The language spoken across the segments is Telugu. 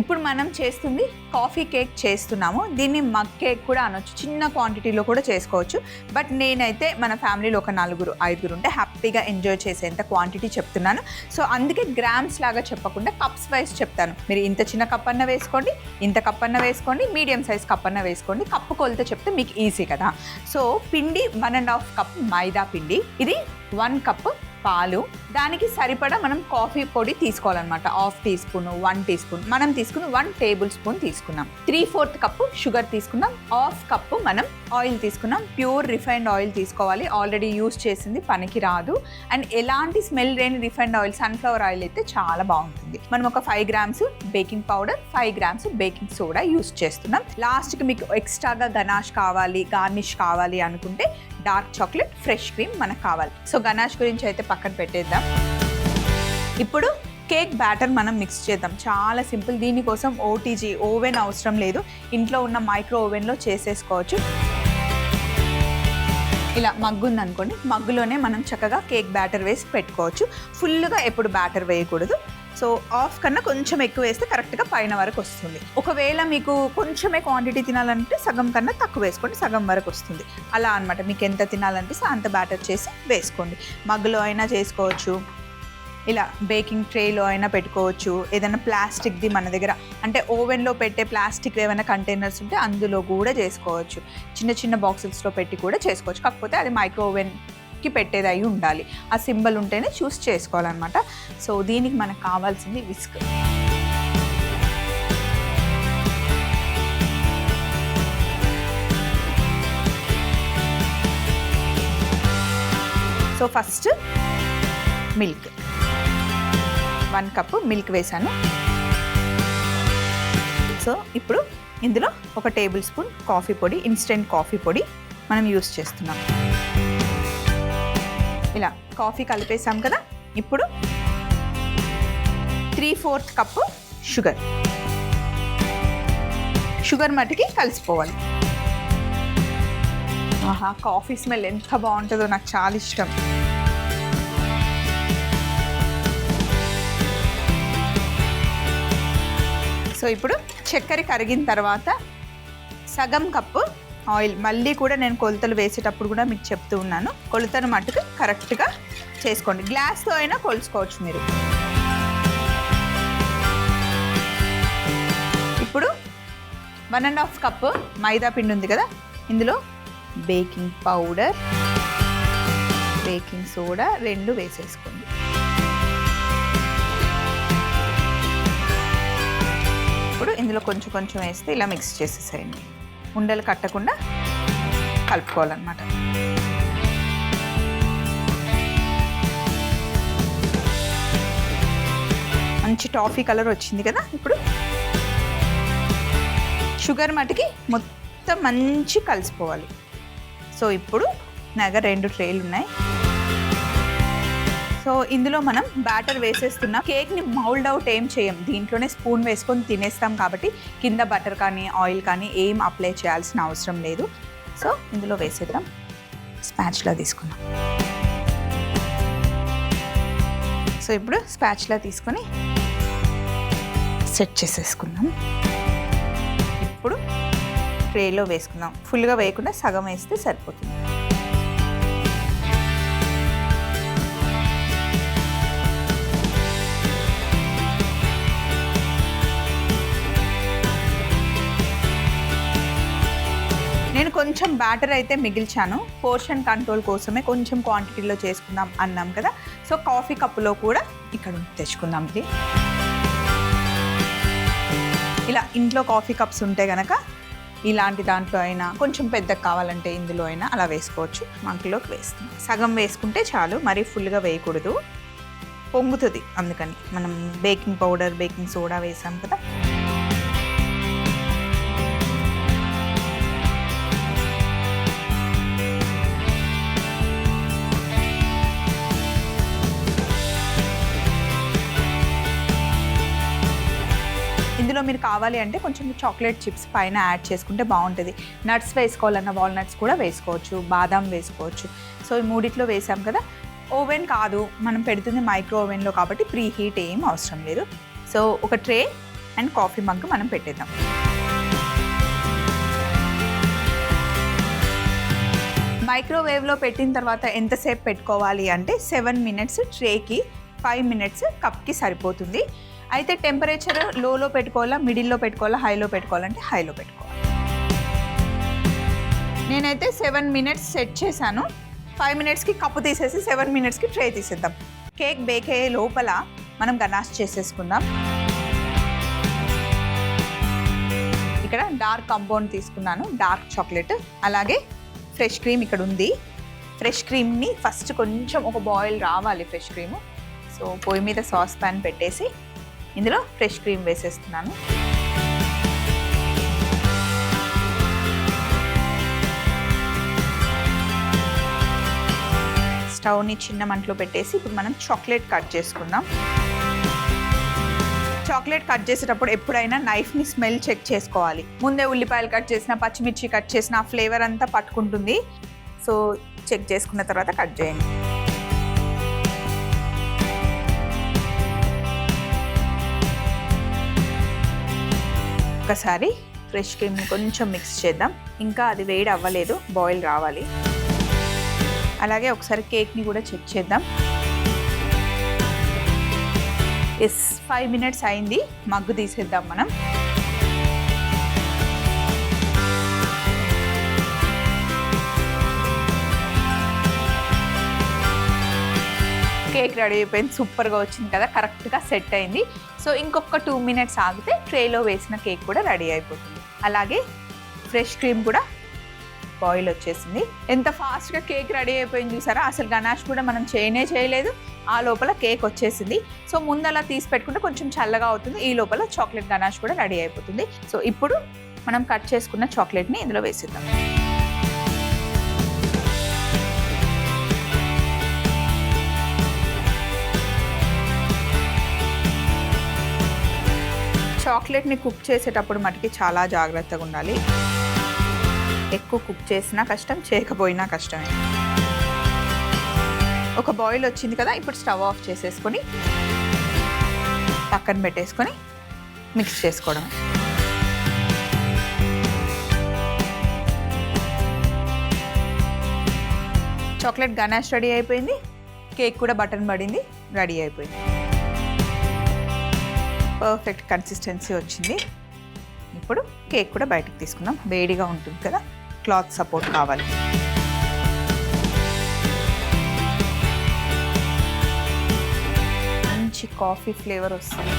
ఇప్పుడు మనం చేస్తుంది కాఫీ కేక్ చేస్తున్నాము. దీన్ని మగ్ కేక్ కూడా అనొచ్చు, చిన్న క్వాంటిటీలో కూడా చేసుకోవచ్చు. బట్ నేనైతే మన ఫ్యామిలీలో ఒక 4-5 ఉంటే హ్యాపీగా ఎంజాయ్ చేసేంత క్వాంటిటీ చెప్తున్నాను. సో అందుకే గ్రామ్స్ లాగా చెప్పకుండా కప్స్ వైజ్ చెప్తాను. మీరు ఇంత చిన్న కప్ అన్న వేసుకోండి, ఇంత కప్ అన్న వేసుకోండి, మీడియం సైజ్ కప్ అన్న వేసుకోండి. కప్పు కొలత చెప్తే మీకు ఈజీ కదా. సో పిండి 1.5 కప్ మైదా పిండి, ఇది 1 కప్ పాలు, దానికి సరిపడా మనం కాఫీ పొడి తీసుకోవాలన్నమాట. 1/2 టీ స్పూన్, 1 టీ స్పూన్, మనం తీసుకుని 1 టేబుల్ స్పూన్ తీసుకున్నాం. 3/4 కప్పు షుగర్ తీసుకున్నాం. 1/2 కప్పు మనం ఆయిల్ తీసుకున్నాం. ప్యూర్ రిఫైన్డ్ ఆయిల్ తీసుకోవాలి, ఆల్రెడీ యూస్ చేసింది పనికి రాదు. అండ్ ఎలాంటి స్మెల్ లేని రిఫైన్డ్ ఆయిల్, సన్ఫ్లవర్ ఆయిల్ అయితే చాలా బాగుంటుంది. మనం ఒక 5 grams baking powder, 5 grams baking soda use చేస్తున్నాం. లాస్ట్కి మీకు ఎక్స్ట్రాగా గనాష్ కావాలి, గార్నిష్ కావాలి అనుకుంటే డార్క్ చాక్లెట్, ఫ్రెష్ క్రీమ్ మనకు కావాలి. సో గనాష్ గురించి అయితే పక్కన పెట్టేద్దాం. ఇప్పుడు కేక్ బ్యాటర్ మనం మిక్స్ చేద్దాం. చాలా సింపుల్. దీనికోసం ఓటీజీ ఓవెన్ అవసరం లేదు, ఇంట్లో ఉన్న మైక్రో ఓవెన్లో చేసేసుకోవచ్చు. ఇలా మగ్గు ఉందనుకోండి, మగ్గులోనే మనం చక్కగా కేక్ బ్యాటర్ వేసి పెట్టుకోవచ్చు. ఫుల్గా ఎప్పుడు బ్యాటర్ వేయకూడదు. సో 1/2 కన్నా కొంచెం ఎక్కువ వేస్తే కరెక్ట్గా పైన వరకు వస్తుంది. ఒకవేళ మీకు కొంచెమే క్వాంటిటీ తినాలంటే సగం కన్నా తక్కువ వేసుకోండి, సగం వరకు వస్తుంది. అలా అనమాట, మీకు ఎంత తినాలనిపిస్తే అంత బ్యాటర్ చేసి వేసుకోండి. మగ్గులో అయినా చేసుకోవచ్చు, ఇలా బేకింగ్ ట్రేలో అయినా పెట్టుకోవచ్చు. ఏదైనా ప్లాస్టిక్ది మన దగ్గర అంటే ఓవెన్లో పెట్టే ప్లాస్టిక్ ఏమైనా కంటైనర్స్ ఉంటే అందులో కూడా చేసుకోవచ్చు. చిన్న చిన్న బాక్సెస్లో పెట్టి కూడా చేసుకోవచ్చు. కాకపోతే అది మైక్రో ఓవెన్కి పెట్టేది అయి ఉండాలి. ఆ సింబల్ ఉంటేనే చూస్ చేసుకోవాలన్నమాట. సో దీనికి మనకు కావాల్సింది whisk. So first milk, 1 cup milk వేసాను. సో ఇప్పుడు ఇందులో 1 టేబుల్ స్పూన్ కాఫీ పొడి, ఇన్స్టెంట్ కాఫీ పొడి మనం యూస్ చేస్తున్నాం. ఇలా కాఫీ కలిపేసాం కదా. ఇప్పుడు 3/4 కప్పు షుగర్, షుగర్ మట్టికి కలిసిపోవాలి. ఆహా, కాఫీ స్మెల్ ఎంత బాగుంటుందో, నాకు చాలా ఇష్టం. సో ఇప్పుడు చక్కెర కరిగిన తర్వాత సగం కప్పు ఆయిల్, మళ్ళీ కూడా నేను కొలతలు వేసేటప్పుడు కూడా మీకు చెప్తూ ఉన్నాను, కొలతను మట్టుకు కరెక్ట్గా చేసుకోండి. గ్లాస్తో అయినా కొలుసుకోవచ్చు మీరు. ఇప్పుడు 1.5 కప్పు మైదా పిండి ఉంది కదా, ఇందులో బేకింగ్ పౌడర్, బేకింగ్ సోడా 2 వేసేసుకోండి. ఇప్పుడు ఇందులో కొంచెం కొంచెం వేస్తే ఇలా మిక్స్ చేసేసేయండి. ఉండలు కట్టకుండా కలుపుకోవాలన్నమాట. మంచి టాఫీ కలర్ వచ్చింది కదా. ఇప్పుడు షుగర్ మటుకి మొత్తం మంచి కలిసిపోవాలి. సో ఇప్పుడు నా దగ్గర 2 ట్రేలు ఉన్నాయి. సో ఇందులో మనం బ్యాటర్ వేసేస్తున్నాం. కేక్ని మౌల్డ్ అవుట్ ఏం చేయం, దీంట్లోనే స్పూన్ వేసుకొని తినేస్తాం కాబట్టి కింద బటర్ కానీ ఆయిల్ కానీ ఏం అప్లై చేయాల్సిన అవసరం లేదు. సో ఇందులో వేసేద్దాం. స్పాచ్లా తీసుకున్నాం. సో ఇప్పుడు స్పాచ్లా తీసుకొని సెట్ చేసేసుకున్నాం. ఇప్పుడు ట్రేలో వేసుకుందాం. ఫుల్గా వేయకుండా సగం వేస్తే సరిపోతుంది. నేను కొంచెం బ్యాటర్ అయితే మిగిల్చాను, పోర్షన్ కంట్రోల్ కోసమే. కొంచెం క్వాంటిటీలో చేసుకుందాం అన్నాం కదా. సో కాఫీ కప్పులో కూడా ఇక్కడ తెచ్చుకుందాం. ఇది ఇలా ఇంట్లో కాఫీ కప్స్ ఉంటే కనుక ఇలాంటి దాంట్లో అయినా, కొంచెం పెద్దగా కావాలంటే ఇందులో అయినా అలా వేసుకోవచ్చు. మంటలోకి వేస్తాం. సగం వేసుకుంటే చాలు, మరీ ఫుల్గా వేయకూడదు, పొంగుతుంది. అందుకని మనం బేకింగ్ పౌడర్, బేకింగ్ సోడా వేసాం కదా. ఇందులో మీరు కావాలి అంటే కొంచెం చాక్లెట్ చిప్స్ పైన యాడ్ చేసుకుంటే బాగుంటుంది. నట్స్ వేసుకోవాలన్న వాల్నట్స్ కూడా వేసుకోవచ్చు, బాదాం వేసుకోవచ్చు. సో ఈ మూడిట్లో వేసాం కదా. ఓవెన్ కాదు, మనం పెడుతుంది మైక్రో ఓవెన్లో కాబట్టి ప్రీ హీట్ ఏం అవసరం లేదు. సో ఒక ట్రే అండ్ కాఫీ మగ్ మనం పెట్టేద్దాం. మైక్రోవేవ్లో పెట్టిన తర్వాత ఎంతసేపు పెట్టుకోవాలి అంటే 7 minutes ట్రేకి, 5 minutes కప్కి సరిపోతుంది. అయితే టెంపరేచర్ లోలో పెట్టుకోవాలా, మిడిల్లో పెట్టుకోవాలా, హైలో పెట్టుకోవాలంటే హైలో పెట్టుకోవాలి. నేనైతే 7 minutes సెట్ చేశాను. 5 minutesకి కప్పు తీసేసి 7 minutesకి ట్రే తీసేద్దాం. కేక్ బేక్ అయ్యే లోపల మనం గనాష్ చేసేసుకుందాం. ఇక్కడ డార్క్ కాంపౌండ్ తీసుకున్నాను, డార్క్ చాక్లెట్, అలాగే ఫ్రెష్ క్రీమ్ ఇక్కడ ఉంది. ఫ్రెష్ క్రీమ్ని ఫస్ట్ కొంచెం ఒక బాయిల్ రావాలి ఫ్రెష్ క్రీము. సో పొయ్యి మీద సాస్ ప్యాన్ పెట్టేసి ఇందులో ఫ్రెష్ క్రీమ్ వేసేస్తున్నాను. స్టవ్ని చిన్న మంటలో పెట్టేసి ఇప్పుడు మనం చాక్లెట్ కట్ చేసుకుందాం. చాక్లెట్ కట్ చేసేటప్పుడు ఎప్పుడైనా నైఫ్ని స్మెల్ చెక్ చేసుకోవాలి. ముందే ఉల్లిపాయలు కట్ చేసిన, పచ్చిమిర్చి కట్ చేసిన ఆ ఫ్లేవర్ అంతా పట్టుకుంటుంది. సో చెక్ చేసుకున్న తర్వాత కట్ చేయండి. ఒకసారి ఫ్రెష్ క్రీమ్ని కొంచెం మిక్స్ చేద్దాం. ఇంకా అది వేడి అవ్వలేదు, బాయిల్ రావాలి. అలాగే ఒకసారి కేక్ని కూడా చెక్ చేద్దాం. 5 minutes అయింది, మగ్గు తీసేద్దాం మనం. కేక్ రెడీ అయిపోయింది, సూపర్గా వచ్చింది కదా, కరెక్ట్గా సెట్ అయింది. సో ఇంకొక 2 minutes ఆగితే ట్రేలో వేసిన కేక్ కూడా రెడీ అయిపోతుంది. అలాగే ఫ్రెష్ క్రీమ్ కూడా బాయిల్ వచ్చేసింది. ఎంత ఫాస్ట్గా కేక్ రెడీ అయిపోయింది చూసారా, అసలు గనాష్ కూడా మనం చేయలేదు, ఆ లోపల కేక్ వచ్చేసింది. సో ముందు అలా తీసి పెట్టుకుంటే కొంచెం చల్లగా అవుతుంది, ఈ లోపల చాక్లెట్ గనాష్ కూడా రెడీ అయిపోతుంది. సో ఇప్పుడు మనం కట్ చేసుకున్న చాక్లెట్ని ఇందులో వేసిద్దాం. చాక్లెట్ని కుక్ చేసేటప్పుడు మటుకి చాలా జాగ్రత్తగా ఉండాలి. ఎక్కువ కుక్ చేసినా కష్టం, చేయకపోయినా కష్టమే. ఒక బాయిల్ వచ్చింది కదా, ఇప్పుడు స్టవ్ ఆఫ్ చేసేసుకొని పక్కన పెట్టేసుకొని మిక్స్ చేసుకోవడం. చాక్లెట్ గనాష్ రెడీ అయిపోయింది, కేక్ కూడా బటన్ పడింది, రెడీ అయిపోయింది. పర్ఫెక్ట్ కన్సిస్టెన్సీ వచ్చింది. ఇప్పుడు కేక్ కూడా బయటకు తీసుకుందాం, వేడిగా ఉంటుంది కదా, క్లాత్ సపోర్ట్ కావాలి. మంచి కాఫీ ఫ్లేవర్ వస్తుంది.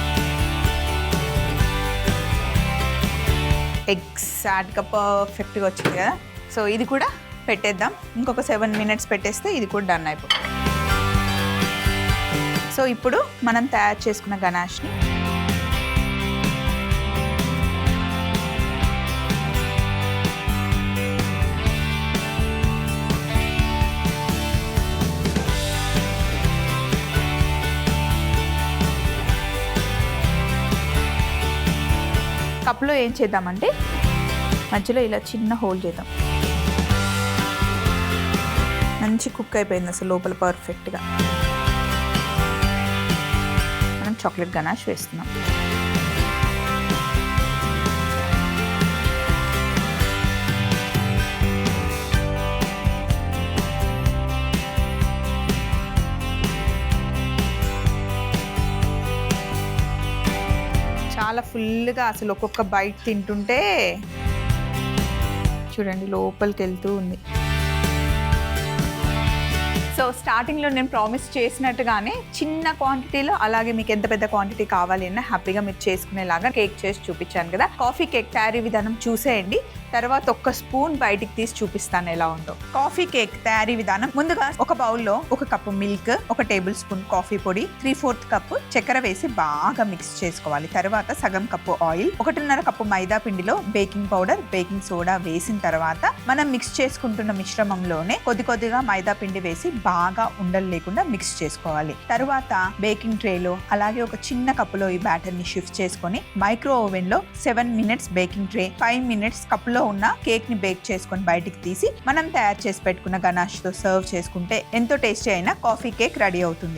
ఎగ్జాక్ట్గా పర్ఫెక్ట్గా వచ్చింది కదా. సో ఇది కూడా పెట్టేద్దాం, ఇంకొక 7 minutes పెట్టేస్తే ఇది కూడా డన్ అయిపోతుంది. సో ఇప్పుడు మనం తయారు చేసుకున్న గనాష్ని కప్లో ఏం చేద్దామంటే మధ్యలో ఇలా చిన్న హోల్ చేద్దాం. మంచి కుక్ అయిపోయింది అసలు లోపల పర్ఫెక్ట్గా. మనం చాక్లెట్ గనాష్ వేస్తున్నాం. చాలా ఫుల్గా అసలు ఒక్కొక్క బైట్ తింటుంటే చూడండి లోపలికి వెళ్తూ ఉంది. సో స్టార్టింగ్లో నేను ప్రామిస్ చేసినట్టుగానే చిన్న క్వాంటిటీలో, అలాగే మీకు ఎంత పెద్ద క్వాంటిటీ కావాలి అన్నా హ్యాపీగా మీరు చేసుకునేలాగా కేక్ చేసి చూపించాను కదా. కాఫీ కేక్ తయారీ విధానం చూసేయండి, తర్వాత ఒక్క స్పూన్ బయటికి తీసి చూపిస్తాను ఎలా ఉందో. కాఫీ కేక్ తయారీ విధానం: ముందుగా ఒక బౌల్లో 1 cup milk, 1 table spoon coffee పొడి, 3/4 కప్పు చక్కెర వేసి బాగా మిక్స్ చేసుకోవాలి. తర్వాత సగం కప్పు ఆయిల్, 1.5 కప్పు మైదా పిండిలో బేకింగ్ పౌడర్, బేకింగ్ సోడా వేసిన తర్వాత మనం మిక్స్ చేసుకుంటున్న మిశ్రమంలోనే కొద్దిగా మైదా పిండి వేసి బాగా ఉండలు లేకుండా మిక్స్ చేసుకోవాలి. తర్వాత బేకింగ్ ట్రేలో అలాగే ఒక చిన్న కప్పులో ఈ బ్యాటర్ ని షిఫ్ట్ చేసుకొని మైక్రో ఓవెన్ లో 7 minutes బేకింగ్ ట్రే, 5 minutes కప్పులో ఉన్న కేక్ ని బేక్ చేసుకొని బయటికి తీసి మనం తయారు చేసి పెట్టుకున్న గనాష్ తో సర్వ్ చేసుకుంటే ఎంతో టేస్టీ అయిన కాఫీ కేక్ రెడీ అవుతుంది.